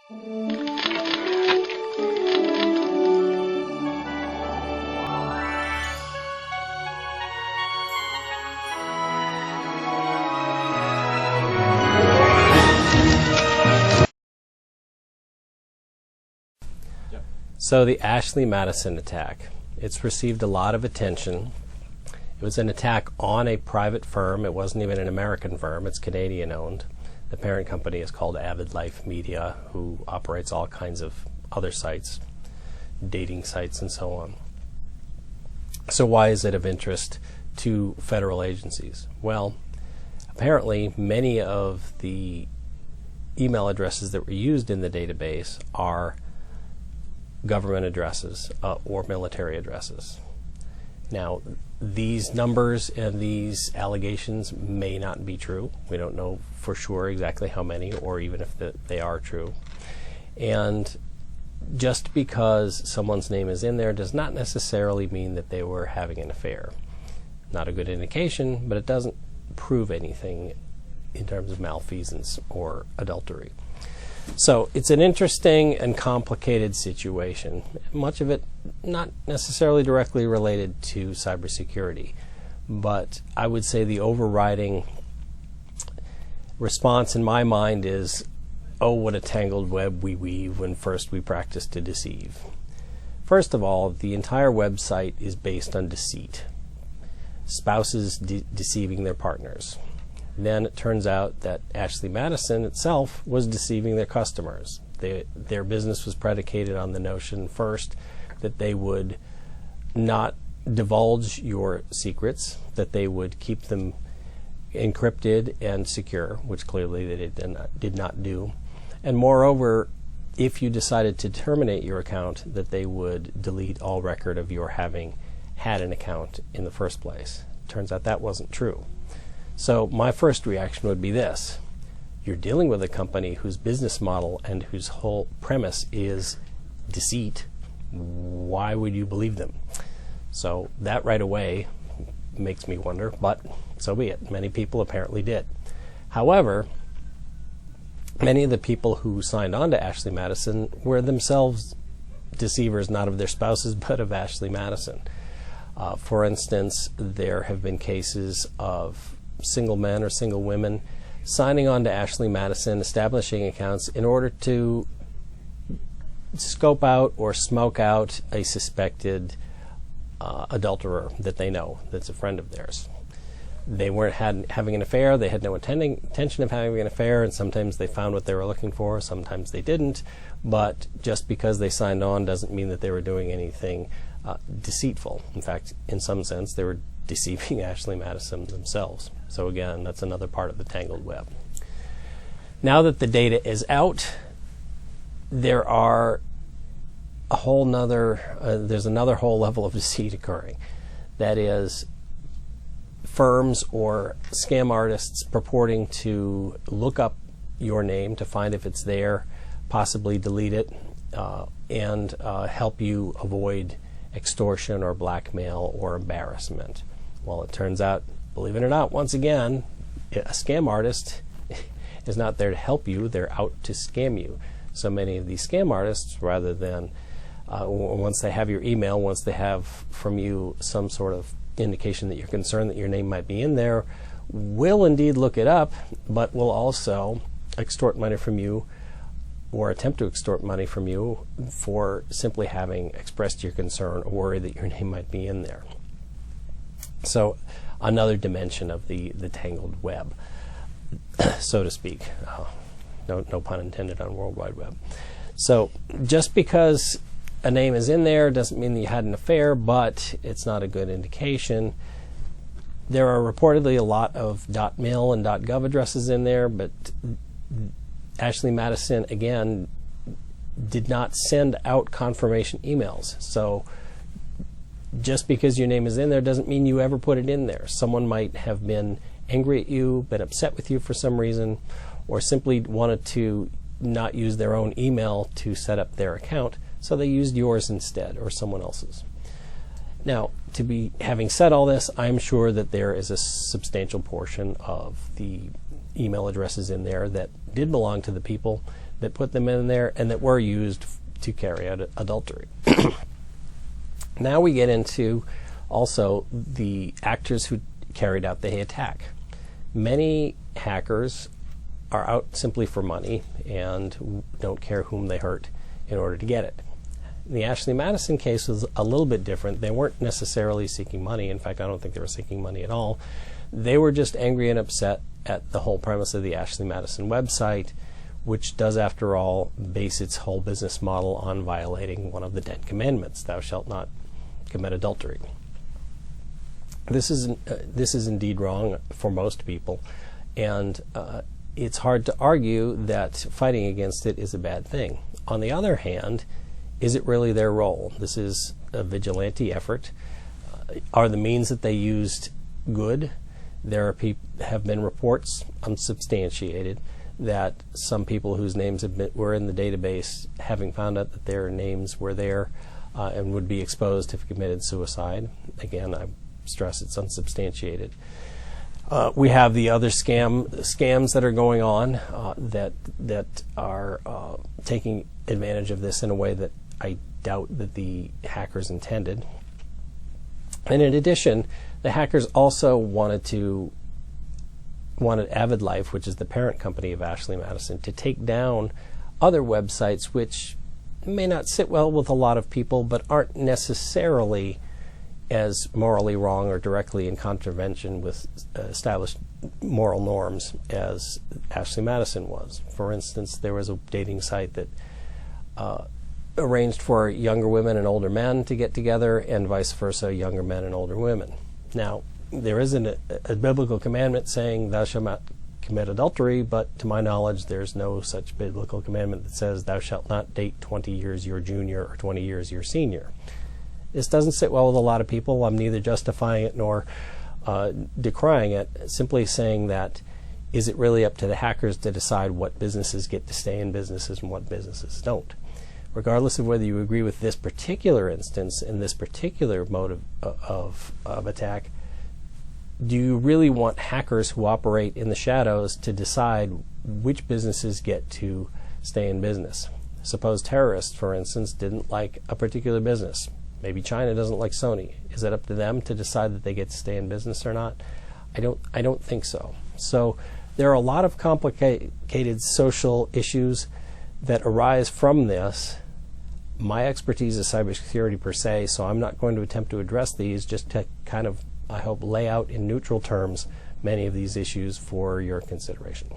So the Ashley Madison attack, it's received a lot of attention. It was an attack on a private firm. It wasn't even an American firm. It's Canadian owned. The parent company is called Avid Life Media, who operates all kinds of other sites, dating sites and so on. So why is it of interest to federal agencies? Well, apparently many of the email addresses that were used in the database are government addresses or military addresses. Now, these numbers and these allegations may not be true. We don't know for sure exactly how many, or even if they are true. And just because someone's name is in there does not necessarily mean that they were having an affair. Not a good indication, but it doesn't prove anything in terms of malfeasance or adultery. So it's an interesting and complicated situation, much of it not necessarily directly related to cybersecurity, but I would say the overriding response in my mind is, oh, what a tangled web we weave when first we practice to deceive. First of all, the entire website is based on deceit. Spouses deceiving their partners. Then it turns out that Ashley Madison itself was deceiving their customers. Their business was predicated on the notion first that they would not divulge your secrets, that they would keep them encrypted and secure, which clearly they did not do. And moreover, if you decided to terminate your account, that they would delete all record of your having had an account in the first place. Turns out that wasn't true. So my first reaction would be this. You're dealing with a company whose business model and whose whole premise is deceit. Why would you believe them? So that right away makes me wonder, but so be it. Many people apparently did. However, many of the people who signed on to Ashley Madison were themselves deceivers, not of their spouses, but of Ashley Madison. For instance, there have been cases of single men or single women signing on to Ashley Madison, establishing accounts in order to scope out or smoke out a suspected adulterer that they know, that's a friend of theirs. They weren't having an affair, they had no intention of having an affair, and sometimes they found what they were looking for, sometimes they didn't, but just because they signed on doesn't mean that they were doing anything deceitful. In fact, in some sense, they were deceiving Ashley Madison themselves. So again, that's another part of the tangled web. Now that the data is out, there are there's another whole level of deceit occurring. That is, firms or scam artists purporting to look up your name to find if it's there, possibly delete it, and help you avoid extortion or blackmail or embarrassment. Well, it turns out, believe it or not, once again, a scam artist is not there to help you, they're out to scam you. So many of these scam artists, rather than, once they have your email, once they have from you some sort of indication that you're concerned that your name might be in there, will indeed look it up, but will also extort money from you or attempt to extort money from you for simply having expressed your concern or worry that your name might be in there. So another dimension of the tangled web, so to speak. No pun intended on World Wide Web. So just because a name is in there doesn't mean that you had an affair, but it's not a good indication. There are reportedly a lot of .mil and .gov addresses in there, but Ashley Madison, again, did not send out confirmation emails. So just because your name is in there doesn't mean you ever put it in there. Someone might have been angry at you, been upset with you for some reason, or simply wanted to not use their own email to set up their account, so they used yours instead, or someone else's. Now, having said all this, I'm sure that there is a substantial portion of the email addresses in there that did belong to the people that put them in there and that were used to carry out adultery. Now we get into also the actors who carried out the attack. Many hackers are out simply for money and don't care whom they hurt in order to get it. The Ashley Madison case was a little bit different. They weren't necessarily seeking money. In fact, I don't think they were seeking money at all. They were just angry and upset at the whole premise of the Ashley Madison website, which does, after all, base its whole business model on violating one of the 10 commandments, thou shalt not commit adultery. This is indeed wrong for most people, and it's hard to argue that fighting against it is a bad thing. On the other hand, is it really their role? This is a vigilante effort. Are the means that they used good? There have been reports, unsubstantiated, that some people whose names were in the database, having found out that their names were there and would be exposed if committed suicide. Again, I stress it's unsubstantiated. We have the other scams that are going on that are taking advantage of this in a way that I doubt that the hackers intended. And in addition, the hackers also wanted Avid Life, which is the parent company of Ashley Madison, to take down other websites which may not sit well with a lot of people, but aren't necessarily as morally wrong or directly in contravention with established moral norms as Ashley Madison was. For instance, there was a dating site that arranged for younger women and older men to get together, and vice versa, younger men and older women. Now, there isn't a biblical commandment saying thou shalt not commit adultery, but to my knowledge, there's no such biblical commandment that says thou shalt not date 20 years your junior or 20 years your senior. This doesn't sit well with a lot of people. I'm neither justifying it nor decrying it, simply saying that is it really up to the hackers to decide what businesses get to stay in businesses and what businesses don't? Regardless of whether you agree with this particular instance and this particular mode of attack, do you really want hackers who operate in the shadows to decide which businesses get to stay in business? Suppose terrorists, for instance, didn't like a particular business. Maybe China doesn't like Sony. Is it up to them to decide that they get to stay in business or not? I don't think so. So there are a lot of complicated social issues that arise from this. My expertise is cybersecurity per se, so I'm not going to attempt to address these, just to kind of, I hope, lay out in neutral terms many of these issues for your consideration.